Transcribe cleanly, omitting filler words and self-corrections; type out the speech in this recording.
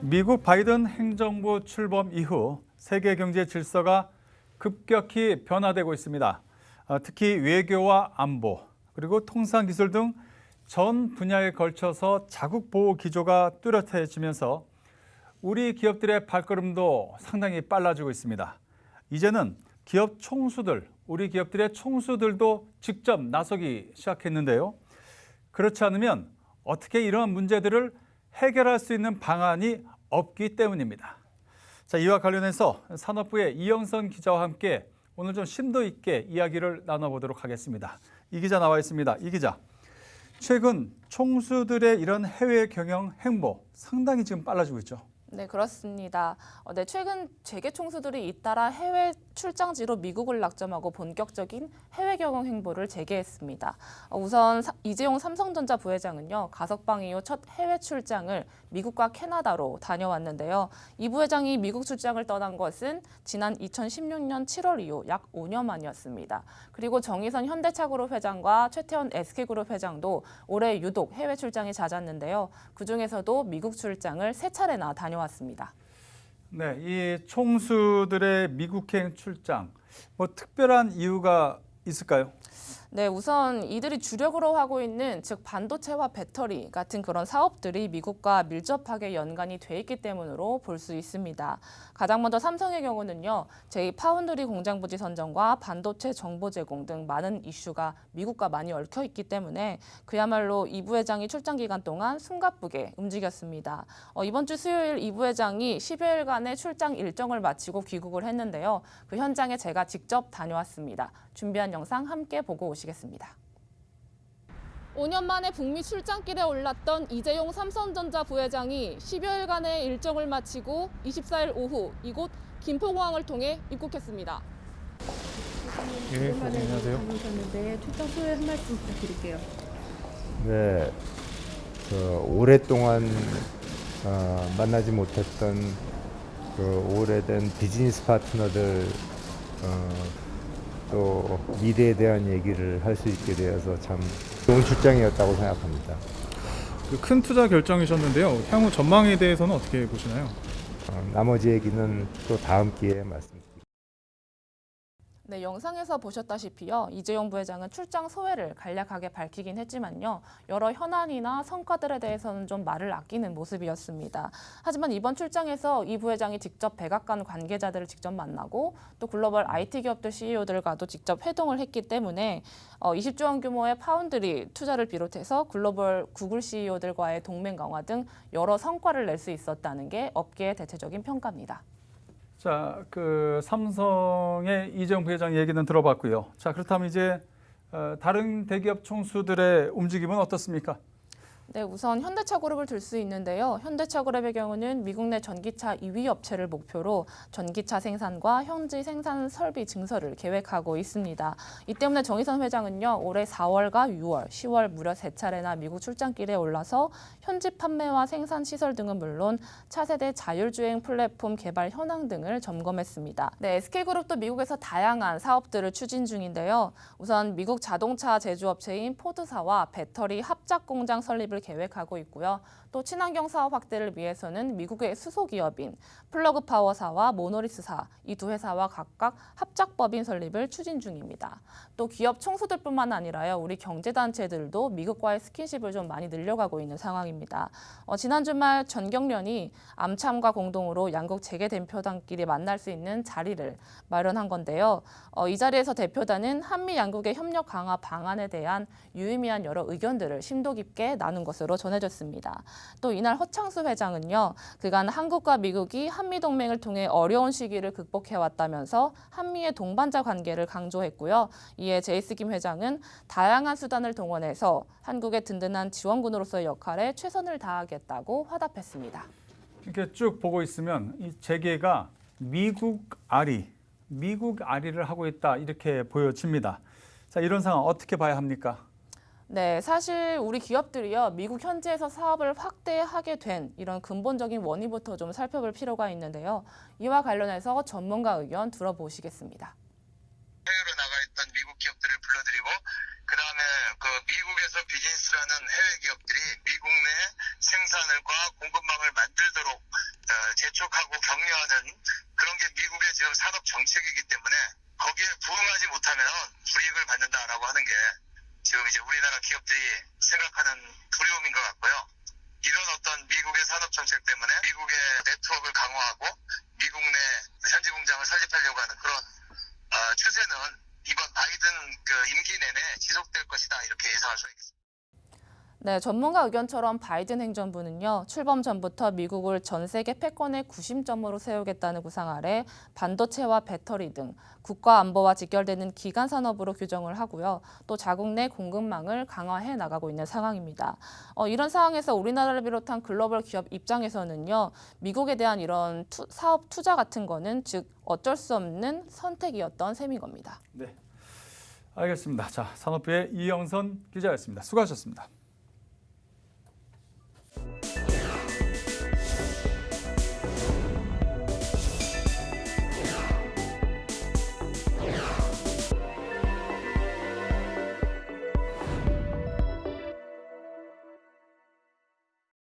미국 바이든 행정부 출범 이후 세계 경제 질서가 급격히 변화되고 있습니다. 특히 외교와 안보, 그리고 통상기술 등 전 분야에 걸쳐서 자국 보호 기조가 뚜렷해지면서 우리 기업들의 발걸음도 상당히 빨라지고 있습니다. 이제는 기업 총수들, 우리 기업들의 총수들도 직접 나서기 시작했는데요. 그렇지 않으면 어떻게 이러한 문제들을 해결할 수 있는 방안이 없기 때문입니다. 자, 이와 관련해서 산업부의 이영선 기자와 함께 오늘 좀 심도 있게 이야기를 나눠보도록 하겠습니다. 이 기자 나와 있습니다. 이 기자, 최근 총수들의 이런 해외 경영 행보 상당히 지금 빨라지고 있죠. 네, 그렇습니다. 최근 재계 총수들이 잇따라 해외 출장지로 미국을 낙점하고 본격적인 해외 경영 행보를 재개했습니다. 우선 이재용 삼성전자 부회장은요, 가석방 이후 첫 해외 출장을 미국과 캐나다로 다녀왔는데요. 이 부회장이 미국 출장을 떠난 것은 지난 2016년 7월 이후 약 5년 만이었습니다. 그리고 정의선 현대차그룹 회장과 최태원 SK그룹 회장도 올해 유독 해외 출장이 잦았는데요. 그중에서도 미국 출장을 3차례나 다녀왔습니다. 네, 이 총수들의 미국행 출장, 특별한 이유가 있을까요? 네, 우선 이들이 주력으로 하고 있는 즉 반도체와 배터리 같은 그런 사업들이 미국과 밀접하게 연관이 돼 있기 때문으로 볼 수 있습니다. 가장 먼저 삼성의 경우는요, 제2파운드리 공장 부지 선정과 반도체 정보 제공 등 많은 이슈가 미국과 많이 얽혀 있기 때문에 그야말로 이 부회장이 출장 기간 동안 숨가쁘게 움직였습니다. 이번 주 수요일 이 부회장이 10여일간의 출장 일정을 마치고 귀국을 했는데요. 그 현장에 제가 직접 다녀왔습니다. 준비한 영상 함께 보고 오시겠습니다. 5년 만에 북미 출장길에 올랐던 이재용 삼성전자 부회장이 10여일간의 일정을 마치고 24일 오후 이곳 김포공항을 통해 입국했습니다. 예, 안녕하세요. 오셨는데 출장 소회 한 말씀 부탁드릴게요. 네, 오랫동안 만나지 못했던 그 오래된 비즈니스 파트너들 또 미래에 대한 얘기를 할 수 있게 되어서 참 좋은 출장이었다고 생각합니다. 큰 투자 결정이셨는데요. 향후 전망에 대해서는 어떻게 보시나요? 나머지 얘기는 또 다음 기회에 말씀드릴게요. 네, 영상에서 보셨다시피요. 이재용 부회장은 출장 소회를 간략하게 밝히긴 했지만요. 여러 현안이나 성과들에 대해서는 좀 말을 아끼는 모습이었습니다. 하지만 이번 출장에서 이 부회장이 직접 백악관 관계자들을 직접 만나고 또 글로벌 IT 기업들 CEO들과도 직접 회동을 했기 때문에 20조 원 규모의 파운드리 투자를 비롯해서 글로벌 구글 CEO들과의 동맹 강화 등 여러 성과를 낼 수 있었다는 게 업계의 대체적인 평가입니다. 자, 삼성의 이재용 부회장 얘기는 들어봤고요. 자, 그렇다면 이제 다른 대기업 총수들의 움직임은 어떻습니까? 네, 우선 현대차그룹을 들 수 있는데요. 현대차그룹의 경우는 미국 내 전기차 2위 업체를 목표로 전기차 생산과 현지 생산 설비 증설을 계획하고 있습니다. 이 때문에 정의선 회장은요, 올해 4월과 6월, 10월 무려 3차례나 미국 출장길에 올라서 현지 판매와 생산 시설 등은 물론 차세대 자율주행 플랫폼 개발 현황 등을 점검했습니다. 네, SK그룹도 미국에서 다양한 사업들을 추진 중인데요. 우선 미국 자동차 제조업체인 포드사와 배터리 합작 공장 설립을 계획하고 있고요. 또 친환경 사업 확대를 위해서는 미국의 수소기업인 플러그파워사와 모노리스사 이 두 회사와 각각 합작법인 설립을 추진 중입니다. 또 기업 총수들뿐만 아니라요, 우리 경제단체들도 미국과의 스킨십을 좀 많이 늘려가고 있는 상황입니다. 지난 주말 전경련이 암참과 공동으로 양국 재계 대표단끼리 만날 수 있는 자리를 마련한 건데요. 이 자리에서 대표단은 한미 양국의 협력 강화 방안에 대한 유의미한 여러 의견들을 심도 깊게 나눈 것으로 전해졌습니다. 또 이날 허창수 회장은요, 그간 한국과 미국이 한미 동맹을 통해 어려운 시기를 극복해왔다면서 한미의 동반자 관계를 강조했고요. 이에 제이스 김 회장은 다양한 수단을 동원해서 한국의 든든한 지원군으로서의 역할에 최선을 다하겠다고 화답했습니다. 이렇게 쭉 보고 있으면 이 재계가 미국 아리를 하고 있다 이렇게 보여집니다. 자, 이런 상황 어떻게 봐야 합니까? 네, 사실 우리 기업들이요, 미국 현지에서 사업을 확대하게 된 이런 근본적인 원인부터 좀 살펴볼 필요가 있는데요. 이와 관련해서 전문가 의견 들어보시겠습니다. 해외로 나가 있던 미국 기업들을 불러들이고 그다음에 미국에서 비즈니스라는 해외 기업들이 미국 내 생산과 공급망을 만들도록 때문에 미국의 네트워크를 강화하고 미국 내 현지 공장을 설립하려고 하는 그런 추세는 이번 바이든 임기 내내 지속될 것이다 이렇게 예상할 수 있겠습니다. 네, 전문가 의견처럼 바이든 행정부는요, 출범 전부터 미국을 전 세계 패권의 구심점으로 세우겠다는 구상 아래 반도체와 배터리 등 국가 안보와 직결되는 기간 산업으로 규정을 하고요, 또 자국 내 공급망을 강화해 나가고 있는 상황입니다. 이런 상황에서 우리나라를 비롯한 글로벌 기업 입장에서는요, 미국에 대한 이런 사업 투자 같은 거는 즉 어쩔 수 없는 선택이었던 셈인 겁니다. 네, 알겠습니다. 자, 산업부의 이영선 기자였습니다. 수고하셨습니다.